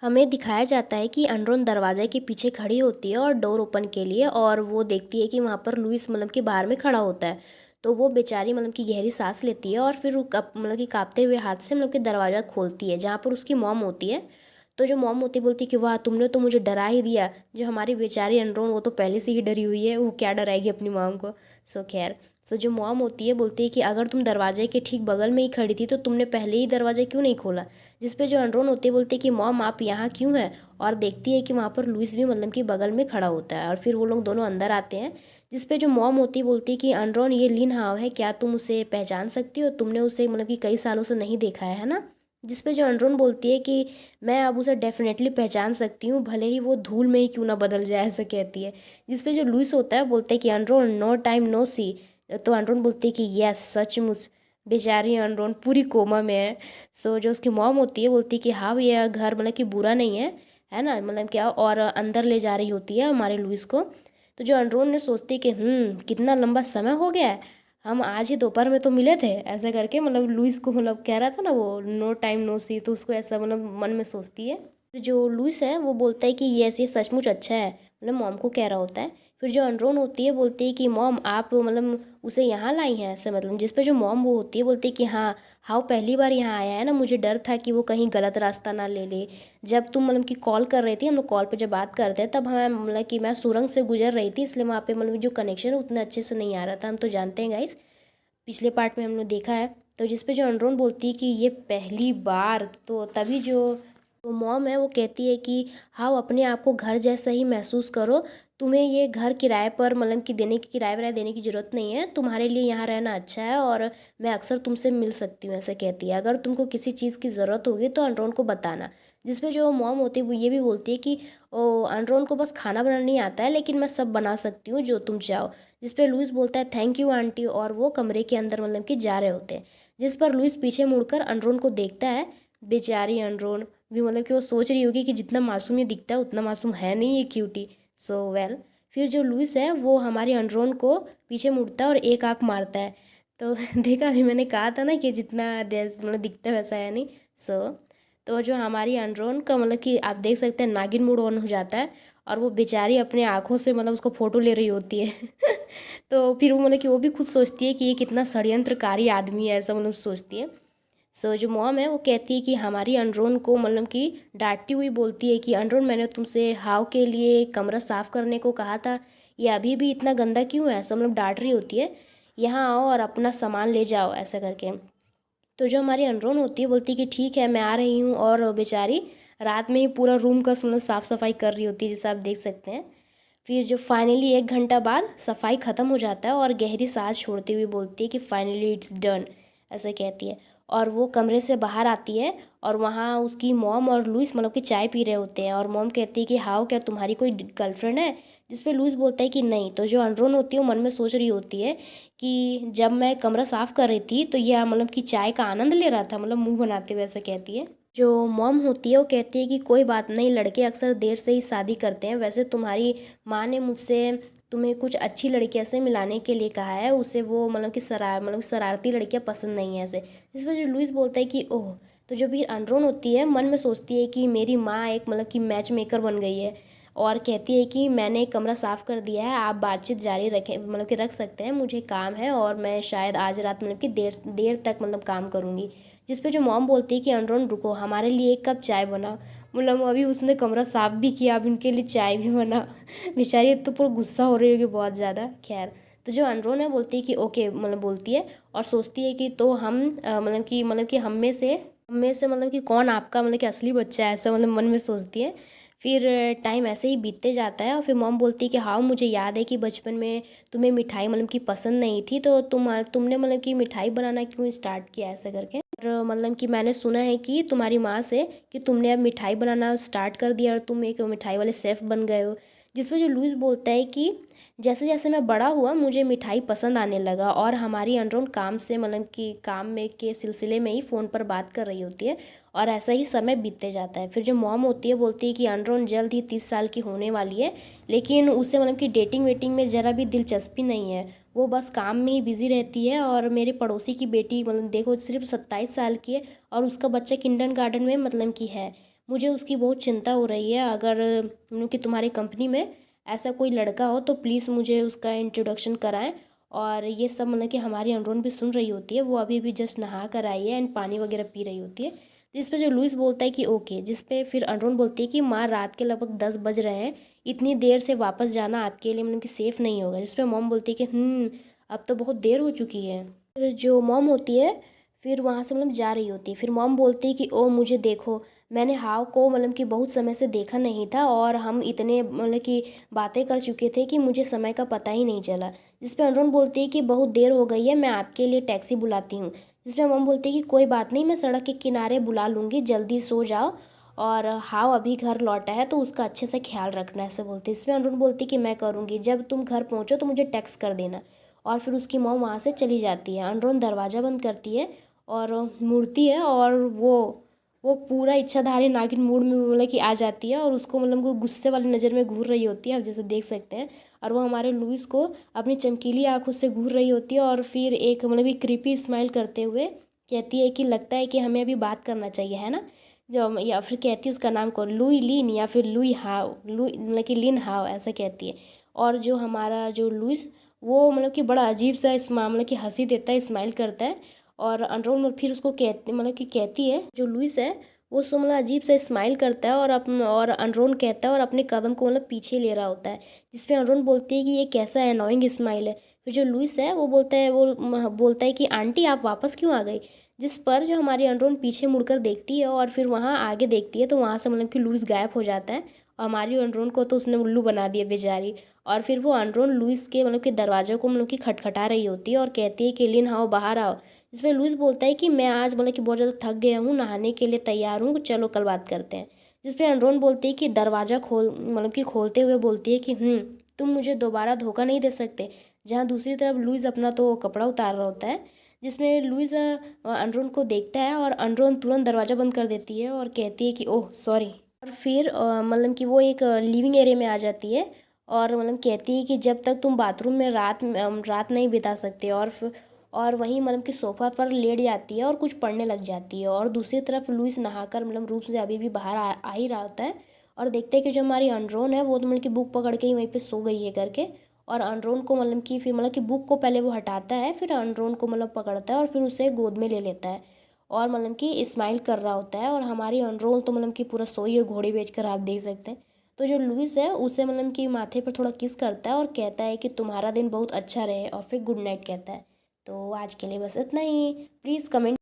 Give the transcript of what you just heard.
हमें दिखाया जाता है कि अनरोन दरवाजे के पीछे खड़ी होती है और डोर ओपन के लिए, और वो देखती है कि वहाँ पर लुइस कि बाहर में खड़ा होता है। तो वो बेचारी कि गहरी सांस लेती है और फिर वो कि कांपते हुए हाथ से कि दरवाज़ा खोलती है, जहाँ पर उसकी मॉम होती है। तो जो मॉम होती है बोलती है कि वाह, तुमने तो मुझे डरा ही दिया। जो हमारी बेचारी अनरोन, वो तो पहले से ही डरी हुई है, वो क्या डराएगी अपनी मॉम को। सो खैर, सो जो मॉम होती है बोलती है कि अगर तुम दरवाजे के ठीक बगल में ही खड़ी थी तो तुमने पहले ही दरवाज़ा क्यों नहीं खोला। जिस पे जो अनरोन होती है बोलती है कि मॉम, आप यहाँ क्यों हैं। और देखती है कि वहाँ पर लुइस भी कि बगल में खड़ा होता है, और फिर वो लोग दोनों अंदर आते हैं। जिस पे जो मॉम होती है बोलती है कि अनरोन, ये लिन हाव है, क्या तुम उसे पहचान सकती हो। तुमने उसे कि कई सालों से नहीं देखा है ना। जिस पे जो अनरोन बोलती है कि मैं अब उसे डेफिनेटली पहचान सकती हूँ, भले ही वो धूल में ही क्यों ना बदल जाए, ऐसा कहती है। जिस पे जो लुइस होता है बोलता है कि अनरोन, नो टाइम नो सी। तो अनरोन बोलती है कि यस, सचमुच। बेचारी अनरोन पूरी कोमा में है। सो जो उसकी मॉम होती है बोलती है कि हाँ, ये घर कि बुरा नहीं है ना, क्या, और अंदर ले जा रही होती है हमारे लुइस को। तो जो अनरोन ने सोचती है कि कितना लंबा समय हो गया है, हम आज ही दोपहर में तो मिले थे, ऐसा करके लुइस को कह रहा था ना वो, नो टाइम नो सी, तो उसको ऐसा मन में सोचती है। फिर जो लुइस है वो बोलता है कि ये सचमुच अच्छा है, मॉम को कह रहा होता है। फिर जो अनरोन होती है बोलती है कि मॉम, आप उसे यहाँ लाई हैं ऐसे, जिस पे जो मॉम वो होती है बोलती है कि हाँ, हाँ वो पहली बार यहाँ आया है ना, मुझे डर था कि वो कहीं गलत रास्ता ना ले ले। जब तुम कि कॉल कर रही थी, हम लोग कॉल पे जब बात करते हैं, तब हमें कि मैं सुरंग से गुजर रही थी, इसलिए वहाँ पे जो कनेक्शन है उतना अच्छे से नहीं आ रहा था। हम तो जानते हैं गाइस, पिछले पार्ट में हमने देखा है। तो जिस पे जो अनरोन बोलती है कि ये पहली बार, तो तभी जो तो मॉम है वो कहती है कि हाँ, अपने आप को घर जैसा ही महसूस करो। तुम्हें ये घर किराए पर कि देने की, किराए वराए देने की ज़रूरत नहीं है, तुम्हारे लिए यहाँ रहना अच्छा है, और मैं अक्सर तुमसे मिल सकती हूँ, ऐसे कहती है। अगर तुमको किसी चीज़ की ज़रूरत होगी तो अनरोन को बताना। जिस पे जो मॉम होती है वो ये भी बोलती है कि ओ, अनरोन को बस खाना बनाना नहीं आता है, लेकिन मैं सब बना सकती हूँ जो तुम चाहो। जिस पे लुइस बोलता है थैंक यू आंटी, और वो कमरे के अंदर कि जा रहे होते हैं। जिस पर लुइस पीछे मुड़कर अनरोन को देखता है। बेचारी अनरोन भी कि वो सोच रही होगी कि जितना मासूम ये दिखता है उतना मासूम है नहीं ये क्यूटी। सो वेल, फिर जो लुइस है वो हमारी अनरोन को पीछे मुड़ता है और एक आंख मारता है। तो देखा, अभी मैंने कहा था ना कि जितना देश दिखता है वैसा है नहीं। सो तो जो हमारी अनरोन का कि आप देख सकते हैं, नागिन मूड ऑन हो जाता है, और वो बेचारी अपने आँखों से उसको फ़ोटो ले रही होती है। तो फिर वो कि वो भी खुद सोचती है कि ये कितना षड्यंत्रकारी आदमी है, ऐसा सोचती है। सो जो मॉम है वो कहती है कि हमारी अनरोन को कि डांटती हुई बोलती है कि अनरोन, मैंने तुमसे हाव के लिए कमरा साफ़ करने को कहा था, ये अभी भी इतना गंदा क्यों है, ऐसा डांट रही होती है। यहाँ आओ और अपना सामान ले जाओ, ऐसा करके। तो जो हमारी अनरोन होती है बोलती है कि ठीक है, मैं आ रही हूँ, और बेचारी रात में ही पूरा रूम का साफ़ सफाई कर रही होती है, जैसे आप देख सकते हैं। फिर जो फाइनली 1 घंटा बाद सफाई ख़त्म हो जाता है, और गहरी सांस छोड़ती हुई बोलती है कि फाइनली इट्स डन, ऐसे कहती है। और वो कमरे से बाहर आती है, और वहाँ उसकी मॉम और लुइस कि चाय पी रहे होते हैं, और मॉम कहती है कि हाउ, क्या तुम्हारी कोई गर्लफ्रेंड है। जिस पे लुइस बोलता है कि नहीं। तो जो अनरोन होती है वो मन में सोच रही होती है कि जब मैं कमरा साफ़ कर रही थी तो यह कि चाय का आनंद ले रहा था, मुंह बनाते हुए, ऐसा कहती है। जो मॉम होती है वो कहती है कि कोई बात नहीं, लड़के अक्सर देर से ही शादी करते हैं। वैसे तुम्हारी माँ ने मुझसे तुम्हें कुछ अच्छी लड़कियां से मिलाने के लिए कहा है, उसे वो कि शरारती लड़कियां पसंद नहीं है ऐसे। इस वजह लुइस बोलता है कि ओह। तो जो भी अनरोन होती है मन में सोचती है कि मेरी माँ एक कि मैच मेकर बन गई है, और कहती है कि मैंने कमरा साफ़ कर दिया है, आप बातचीत जारी रखें, कि रख सकते हैं, मुझे काम है, और मैं शायद आज रात कि देर देर तक काम करूँगी। जिस पे जो मॉम बोलती है कि अनरोन रुको, हमारे लिए 1 कप चाय बनाओ। अभी उसने कमरा साफ़ भी किया, अब इनके लिए चाय भी बना। बेचारी तो पूरा गुस्सा हो रही होगी बहुत ज़्यादा। खैर, तो जो अनरोन है बोलती है कि ओके, बोलती है, और सोचती है कि तो हम कि हम में से कि कौन आपका कि असली बच्चा है, ऐसा मन में सोचती है। फिर टाइम ऐसे ही बीतते जाता है, और फिर मॉम बोलती है कि हाँ, मुझे याद है कि बचपन में तुम्हें मिठाई कि पसंद नहीं थी, तो तुमने कि मिठाई बनाना क्यों स्टार्ट किया, ऐसा करके। और कि मैंने सुना है कि तुम्हारी माँ से कि तुमने अब मिठाई बनाना स्टार्ट कर दिया, और तुम एक मिठाई वाले शेफ़ बन गए हो। जिसमें जो लुइस बोलता है कि जैसे जैसे मैं बड़ा हुआ मुझे मिठाई पसंद आने लगा, और हमारी अनरोन काम से कि काम में के सिलसिले में ही फ़ोन पर बात कर रही होती है, और ऐसा ही समय बीतते जाता है। फिर जो मॉम होती है बोलती है कि अनरोन जल्द ही 30 साल की होने वाली है, लेकिन उसे कि डेटिंग वेटिंग में ज़रा भी दिलचस्पी नहीं है, वो बस काम में ही बिज़ी रहती है। और मेरे पड़ोसी की बेटी देखो, सिर्फ 27 साल की है, और उसका बच्चा किंडरगार्टन में की है। मुझे उसकी बहुत चिंता हो रही है। अगर मतलब कि तुम्हारी कंपनी में ऐसा कोई लड़का हो तो प्लीज़ मुझे उसका इंट्रोडक्शन कराएं। और ये सब मतलब कि हमारी अनरोन भी सुन रही होती है। वो अभी अभी जस्ट नहा कर आई है एंड पानी वगैरह पी रही होती है। जिस पे जो लुइस बोलता है कि ओके, जिस पे फिर अनरोन बोलती है कि माँ रात के लगभग 10 बज रहे हैं, इतनी देर से वापस जाना आपके लिए मतलब कि सेफ़ नहीं होगा। जिस पे मॉम बोलती है कि अब तो बहुत देर हो चुकी है। फिर जो मॉम होती है फिर वहाँ से मतलब जा रही होती है। फिर मॉम बोलती है कि ओ मुझे देखो, मैंने हाव को मतलब कि बहुत समय से देखा नहीं था और हम इतने मतलब कि बातें कर चुके थे कि मुझे समय का पता ही नहीं चला। जिस पे अनरोन बोलती है कि बहुत देर हो गई है, मैं आपके लिए टैक्सी बुलाती हूँ। जिसमें मॉम बोलती है कि कोई बात नहीं, मैं सड़क के किनारे बुला लूँगी, जल्दी सो जाओ। और हाव अभी घर लौटा है तो उसका अच्छे से ख्याल रखना, ऐसे बोलती है। इसमें अनरोन बोलती है कि मैं करूँगी, जब तुम घर पहुँचो तो मुझे टेक्स्ट कर देना। और फिर उसकी मॉम वहाँ से चली जाती है। अनरोन दरवाज़ा बंद करती है और मुड़ती है और वो पूरा इच्छाधारी नागिन मूड में मतलब कि आ जाती है और उसको मतलब वो गुस्से वाली नज़र में घूर रही होती है, आप जैसे देख सकते हैं। और वो हमारे लुइस को अपनी चमकीली आंखों से घूर रही होती है और फिर एक मतलब कि क्रीपी स्माइल करते हुए कहती है कि लगता है कि हमें अभी बात करना चाहिए, है ना। जब या फिर कहती है उसका नाम को लुई लिन या फिर लुई हाव, लुई मतलब कि लिन हाव ऐसा कहती है। और जो हमारा जो लुइस वो मतलब कि बड़ा अजीब सा इस मामले की हंसी देता है, स्माइल करता है। और अनरोन फिर उसको कहती मतलब कि कहती है जो लुइस है वो उसको मतलब अजीब सा स्माइल करता है और अनरोन कहता है और अपने कदम को मतलब पीछे ले रहा होता है। जिसपे अनरोन बोलती है कि ये कैसा एनोइंग स्माइल है। फिर जो लुइस है वो बोलता है कि आंटी आप वापस क्यों आ गई। जिस पर जो हमारी अनरोन पीछे मुड़कर देखती है और फिर वहाँ आगे देखती है तो वहाँ से मतलब कि लुइस गायब हो जाता है। और हमारी अनरोन को तो उसने उल्लू बना दिया बेचारी। और फिर वो अनरोन लुइस के मतलब कि दरवाजे को मतलब कि खटखटा रही होती है और कहती है कि लिन आओ बाहर आओ। इसमें लुइस बोलता है कि मैं आज मतलब कि बहुत ज़्यादा थक गया हूँ, नहाने के लिए तैयार हूँ, चलो कल बात करते हैं। जिसपे अनरोन बोलती है कि दरवाज़ा खोल मतलब कि खोलते हुए बोलती है कि तुम मुझे दोबारा धोखा नहीं दे सकते। जहाँ दूसरी तरफ लुइस अपना तो कपड़ा उतार रहा होता है। जिसमें लुइस अनरोन को देखता है और अनरोन तुरंत दरवाज़ा बंद कर देती है और कहती है कि ओह सॉरी। और फिर मतलब कि वो एक लिविंग एरिया में आ जाती है और मतलब कहती है कि जब तक तुम बाथरूम में रात नहीं बिता सकते। और वहीं मतलब कि सोफ़ा पर लेट जाती है और कुछ पढ़ने लग जाती है। और दूसरी तरफ लुइस नहाकर मतलब रूम से अभी भी बाहर आ ही रहा होता है। और देखते हैं कि जो हमारी अनरोन है वो तो मतलब कि बुक पकड़ के ही वहीं पे सो गई है करके। और अनरोन को मतलब कि फिर मतलब कि बुक को पहले वो हटाता है, फिर अनरोन को मतलब पकड़ता है और फिर उसे गोद में ले लेता है। और मतलब कि स्माइल कर रहा होता है और हमारी अनरोल तो मतलब कि पूरा सोई है घोड़ी बेचकर, आप देख सकते हैं। तो जो लुइस है उसे मतलब कि माथे पर थोड़ा किस करता है और कहता है कि तुम्हारा दिन बहुत अच्छा रहे और फिर गुड नाइट कहता है। तो आज के लिए बस इतना ही। Please comment